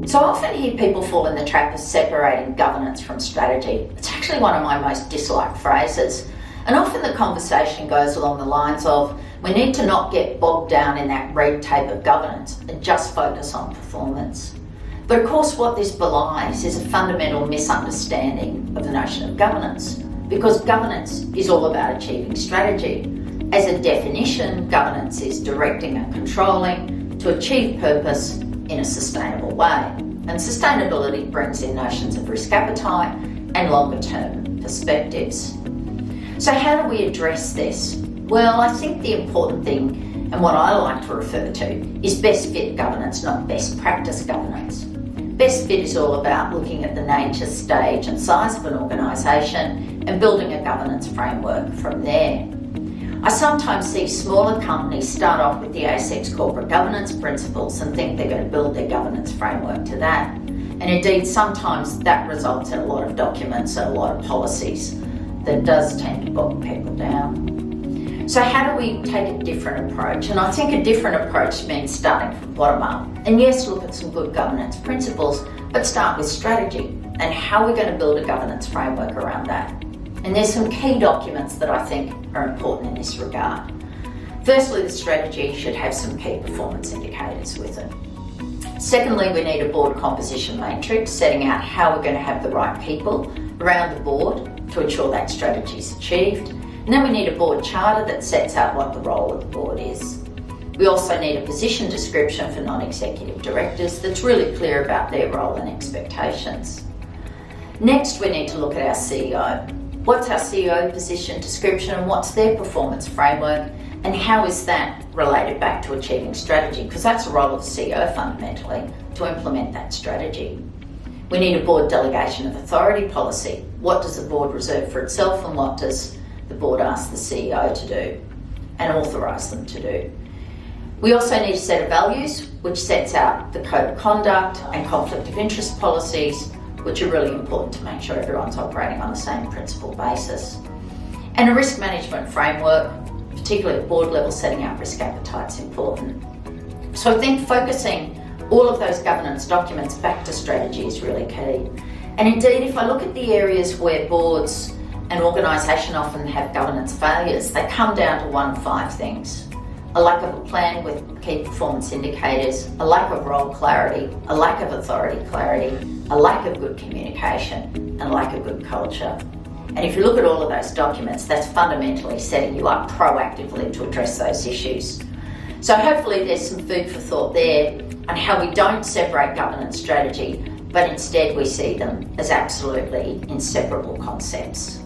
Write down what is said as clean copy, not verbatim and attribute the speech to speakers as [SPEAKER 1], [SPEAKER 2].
[SPEAKER 1] So I often hear people fall in the trap of separating governance from strategy. It's actually one of my most disliked phrases. And often the conversation goes along the lines of, we need to not get bogged down in that red tape of governance and just focus on performance. But of course what this belies is a fundamental misunderstanding of the notion of governance, because governance is all about achieving strategy. As a definition, governance is directing and controlling to achieve purpose in a sustainable way. And sustainability brings in notions of risk appetite and longer term perspectives. So how do we address this? Well, I think the important thing, and what I like to refer to, is best fit governance, not best practice governance. Best fit is all about looking at the nature, stage and size of an organisation and building a governance framework from there. I sometimes see smaller companies start off with the ASX corporate governance principles and think they're going to build their governance framework to that. And indeed, sometimes that results in a lot of documents and a lot of policies that does tend to bog people down. So how do we take a different approach? And I think a different approach means starting from bottom up. And yes, look at some good governance principles, but start with strategy and how we're going to build a governance framework around that. And there's some key documents that I think are important in this regard. Firstly, the strategy should have some key performance indicators with it. Secondly, we need a board composition matrix setting out how we're going to have the right people around the board to ensure that strategy is achieved. And then we need a board charter that sets out what the role of the board is. We also need a position description for non-executive directors that's really clear about their role and expectations. Next, we need to look at our CEO. What's our CEO position description and what's their performance framework, and how is that related back to achieving strategy? Because that's the role of the CEO fundamentally, to implement that strategy. We need a board delegation of authority policy. What does the board reserve for itself and what does the board ask the CEO to do and authorise them to do? We also need a set of values which sets out the code of conduct and conflict of interest policies, which are really important to make sure everyone's operating on the same principle basis. And a risk management framework, particularly at board level, setting out risk appetite is important. So I think focusing all of those governance documents back to strategy is really key. And indeed, if I look at the areas where boards and organisation often have governance failures, they come down to one of five things. A lack of a plan with key performance indicators, a lack of role clarity, a lack of authority clarity, a lack of good communication, and a lack of good culture. And if you look at all of those documents, that's fundamentally setting you up proactively to address those issues. So hopefully there's some food for thought there on how we don't separate governance strategy, but instead we see them as absolutely inseparable concepts.